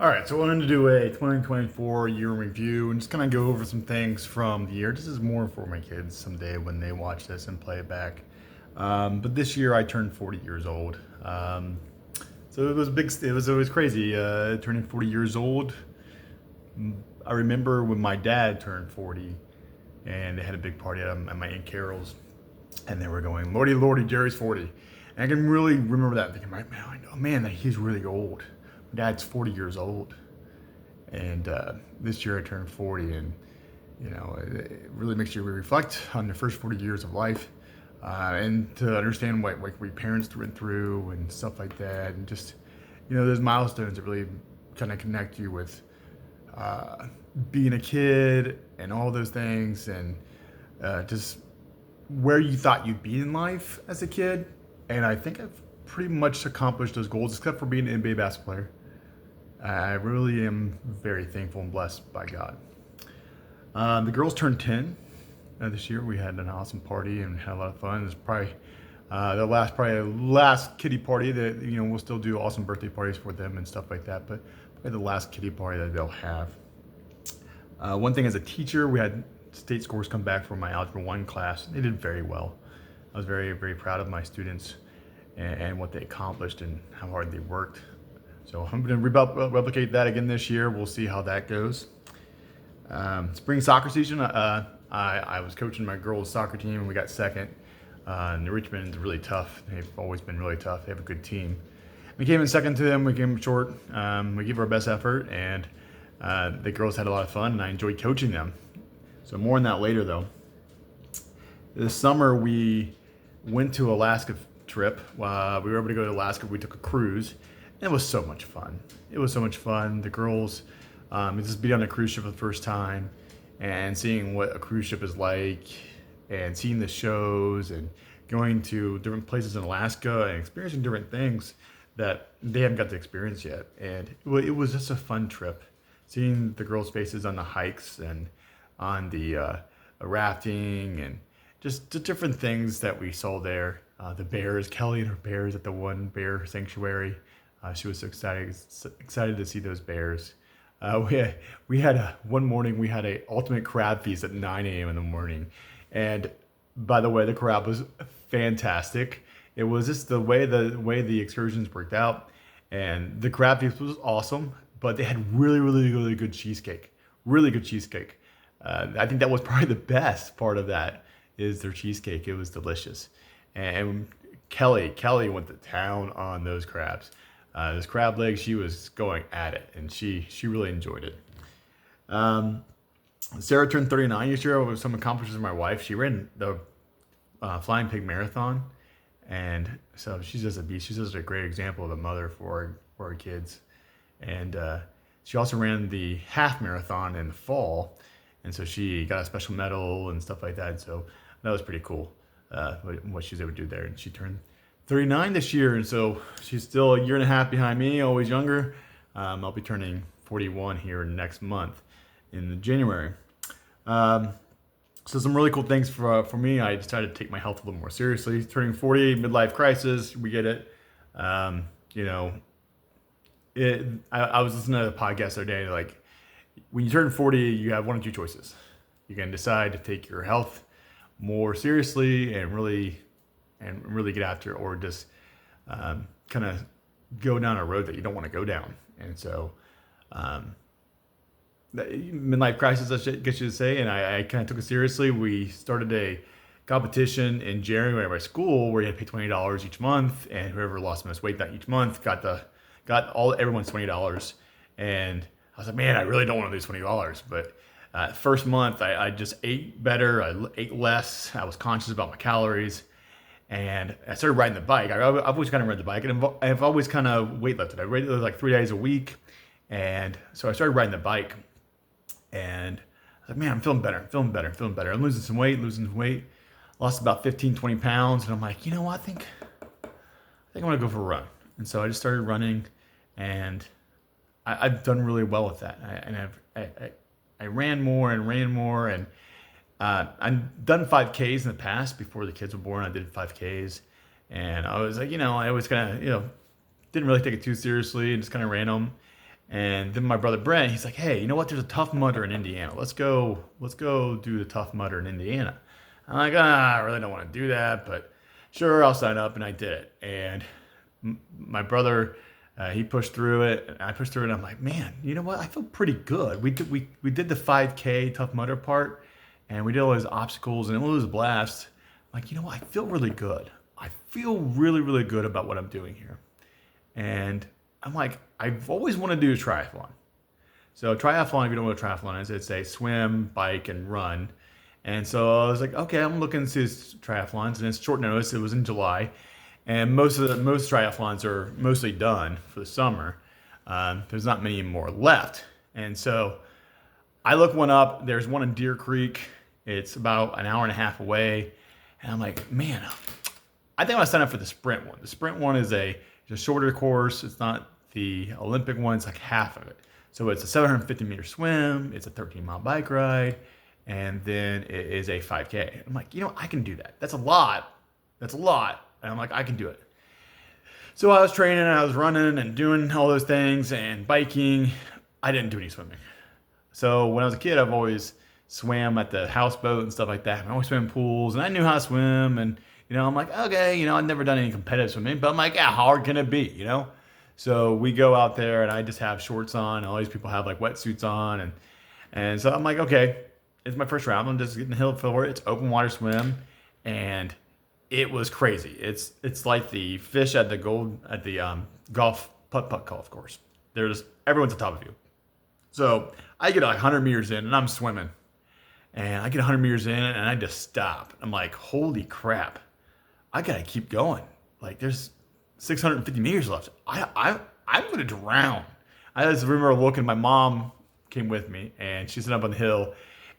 All right, so I wanted to do a 2024 year in review and just kind of go over some things from the year. This is more for my kids someday when they watch this and play it back. But this year I turned 40 years old. So it was big. It was crazy turning 40 years old. I remember when my dad turned 40, and they had a big party at my aunt Carol's, and they were going, "Lordy, Lordy, Jerry's 40." And I can really remember that, thinking, man, he's really old. My dad's 40 years old, and this year I turned 40, and it really makes you reflect on the first 40 years of life, and to understand what we parents went through and stuff like that, and just those milestones that really kind of connect you with being a kid and all those things, and just where you thought you'd be in life as a kid. And I think I've pretty much accomplished those goals, except for being an NBA basketball player. I really am very thankful and blessed by God. The girls turned 10 this year. We had an awesome party and had a lot of fun. It was probably the last kiddie party that we'll still do awesome birthday parties for them and stuff like that. But probably the last kiddie party that they'll have. One thing as a teacher, we had state scores come back for my Algebra 1 class. They did very well. I was very, very proud of my students and what they accomplished and how hard they worked. So I'm going to replicate that again this year. We'll see how that goes. Spring soccer season, I was coaching my girls' soccer team, and we got second. And Richmond's really tough. They've always been really tough. They have a good team. We came in second to them. We came short. We gave our best effort, and the girls had a lot of fun, and I enjoyed coaching them. So more on that later, though. This summer, we went to Alaska trip. We were able to go to Alaska. We took a cruise. And it was so much fun. The girls, just being on a cruise ship for the first time and seeing what a cruise ship is like and seeing the shows and going to different places in Alaska and experiencing different things that they haven't got to experience yet. And it was just a fun trip. Seeing the girls' faces on the hikes and on the rafting and just the different things that we saw there. The bears, Kelly and her bears at the one bear sanctuary. She was so excited to see those bears. One morning we had a ultimate crab feast at 9 a.m. in the morning, and by the way, the crab was fantastic. It was just the way the excursions worked out, and the crab feast was awesome. But they had really, really, really good cheesecake. Really good cheesecake. I think that was probably the best part of that is their cheesecake. It was delicious. And Kelly went to town on those crabs. Those crab legs, she was going at it, and she really enjoyed it. Sarah turned 39 this year with some accomplishments of my wife. She ran the Flying Pig Marathon, and so she's just a beast. She's just a great example of a mother for her kids. And she also ran the half marathon in the fall, and so she got a special medal and stuff like that. So that was pretty cool, what she was able to do there. And she turned 39 this year, and so she's still a year and a half behind me, always younger. I'll be turning 41 here next month in January. So some really cool things for me. I decided to take my health a little more seriously. Turning 40, midlife crisis, we get it. I was listening to a podcast the other day, like, when you turn 40, you have one of two choices. You can decide to take your health more seriously and really get after it, or just kind of go down a road that you don't want to go down. And so, midlife crisis, I guess you would say, and I kind of took it seriously. We started a competition in January at my school where you had to pay $20 each month, and whoever lost the most weight that each month got everyone's $20. And I was like, man, I really don't want to lose $20. But first month, I just ate better. I ate less. I was conscious about my calories. And I started riding the bike. I've always kind of ridden the bike. And I've always kind of weightlifted. I weightlifted like 3 days a week. And so I started riding the bike. And I was like, man, I'm feeling better. I'm losing some weight. Lost about 15, 20 pounds. And I'm like, you know what? I think I'm going to go for a run. And so I just started running, and I've done really well with that. I ran more, and I've done 5Ks in the past. Before the kids were born, I did 5Ks, and I was like, I always kind of, didn't really take it too seriously and just kind of ran them. And then my brother Brent, he's like, hey, you know what? There's a Tough Mudder in Indiana. Let's go do the Tough Mudder in Indiana. I'm like, I really don't want to do that, but sure, I'll sign up. And I did it. And my brother, he pushed through it, and I pushed through it. And I'm like, man, you know what? I feel pretty good. We did the 5K Tough Mudder part, and we did all those obstacles, and it was a blast. Like, you know what? I feel really good. I feel really, really good about what I'm doing here. And I'm like, I've always wanted to do a triathlon. So triathlon, if you don't know what a triathlon is, it's a swim, bike, and run. And so I was like, okay, I'm looking into triathlons, and it's short notice. It was in July, and most triathlons are mostly done for the summer. There's not many more left, and so I look one up. There's one in Deer Creek. It's about an hour and a half away, and I'm like, man, I think I want to sign up for the sprint one. The sprint one is it's a shorter course. It's not the Olympic one. It's like half of it. So it's a 750-meter swim. It's a 13-mile bike ride, and then it is a 5K. I'm like, I can do that. That's a lot. That's a lot. And I'm like, I can do it. So I was training, I was running and doing all those things and biking. I didn't do any swimming. So when I was a kid, I've always swam at the houseboat and stuff like that. I always swam in pools, and I knew how to swim. And I'm like, okay, I've never done any competitive swimming, but I'm like, how hard can it be? So we go out there, and I just have shorts on. And all these people have like wetsuits on, and so I'm like, okay, it's my first round. I'm just getting the hill for it. It's open water swim, and it was crazy. It's like the fish at the golf putt golf course. Everyone's on top of you. So I get like 100 meters in, and I'm swimming, and I get 100 meters in, and I just stop. I'm like, holy crap, I gotta keep going. Like, there's 650 meters left. I'm gonna drown. I just remember looking. My mom came with me, and she's up on the hill,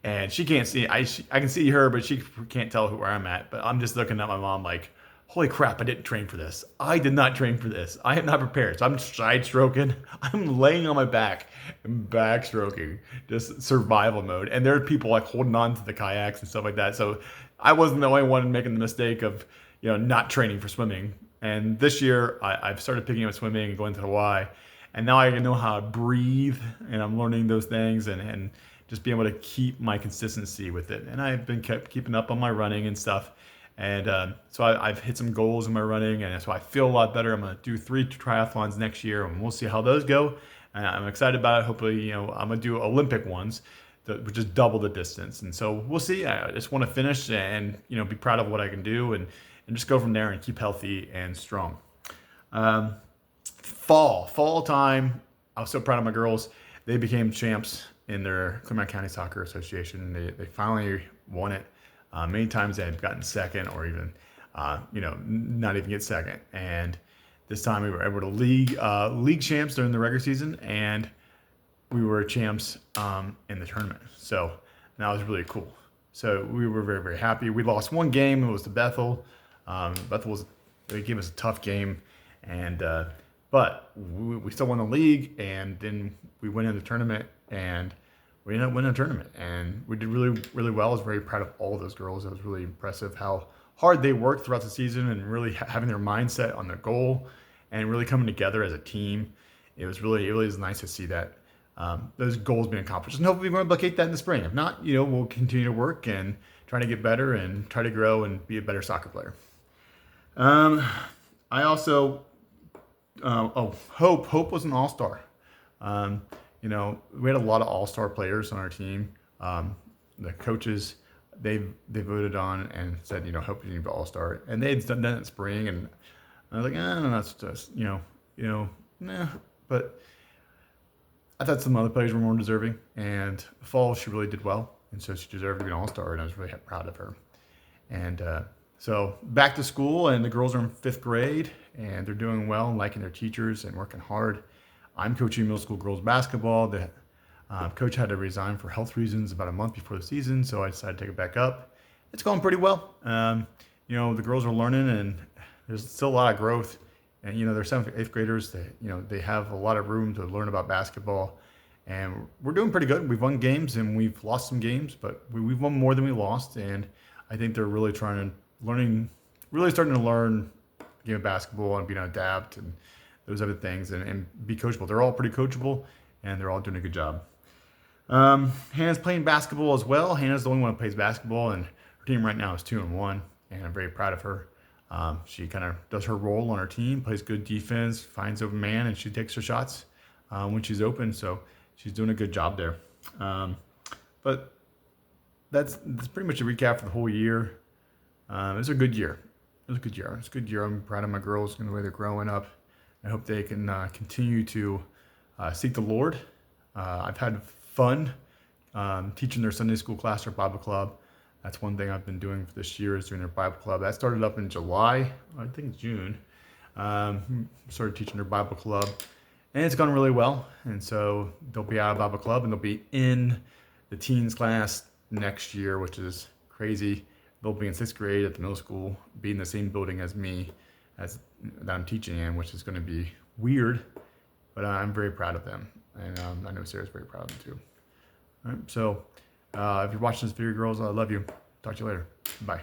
and she can't see. I can see her, but she can't tell where I'm at. But I'm just looking at my mom like, holy crap, I didn't train for this. I did not train for this. I am not prepared. So I'm side stroking. I'm laying on my back and backstroking, just survival mode. And there are people like holding on to the kayaks and stuff like that. So I wasn't the only one making the mistake of, not training for swimming. And this year I've started picking up swimming and going to Hawaii. And now I know how to breathe, and I'm learning those things and just being able to keep my consistency with it. And I've been keeping up on my running and stuff. And so I've hit some goals in my running, and so I feel a lot better. I'm going to do 3 triathlons next year, and we'll see how those go. And I'm excited about it. Hopefully, I'm going to do Olympic ones, which is double the distance. And so we'll see. I just want to finish and, be proud of what I can do and just go from there and keep healthy and strong. Fall time. I was so proud of my girls. They became champs in their Clermont County Soccer Association. They finally won it. Many times they've gotten second or even, not even get second. And this time we were able to league champs during the regular season, and we were champs in the tournament. So that was really cool. So we were very, very happy. We lost one game. It was to Bethel. They gave us a tough game, but we still won the league, and then we went in the tournament, and we ended up winning a tournament, and we did really, really well. I was very proud of all of those girls. It was really impressive how hard they worked throughout the season and really having their mindset on their goal and really coming together as a team. It was nice to see that those goals being accomplished. And hopefully we're going to replicate that in the spring. If not, we'll continue to work and try to get better and try to grow and be a better soccer player. I also, Hope was an all-star. We had a lot of all-star players on our team. The coaches, they voted on and said, Hope you need to be all-star. And they had done that in spring, and I was like, no, that's just, nah. But I thought some other players were more deserving. And fall, she really did well, and so she deserved to be an all-star, and I was really proud of her. And so back to school, and the girls are in 5th grade, and they're doing well and liking their teachers and working hard. I'm coaching middle school girls basketball. The coach had to resign for health reasons about a month before the season, so I decided to take it back up. It's going pretty well. The girls are learning, and there's still a lot of growth. And they're 7th, 8th graders. They have a lot of room to learn about basketball, and we're doing pretty good. We've won games and we've lost some games, but we've won more than we lost. And I think they're really starting to learn the game of basketball and being able to adapt and those other things, and be coachable. They're all pretty coachable, and they're all doing a good job. Hannah's playing basketball as well. Hannah's the only one who plays basketball, and her team right now is 2-1, and I'm very proud of her. She kind of does her role on her team, plays good defense, finds open man, and she takes her shots when she's open. So she's doing a good job there. But that's pretty much a recap for the whole year. It was a good year. It was a good year. It's a good year. I'm proud of my girls and the way they're growing up. I hope they can continue to seek the Lord. I've had fun teaching their Sunday school class or Bible club. That's one thing I've been doing for this year is doing their Bible club. That started up in July, I think June. Started teaching their Bible club, and it's gone really well. And so they'll be out of Bible club and they'll be in the teens class next year, which is crazy. They'll be in 6th grade at the middle school, be in the same building as me, that I'm teaching in, which is going to be weird, but I'm very proud of them, and I know Sarah's very proud of them too. All right, so if you're watching this video, girls, I love you. Talk to you later. Bye.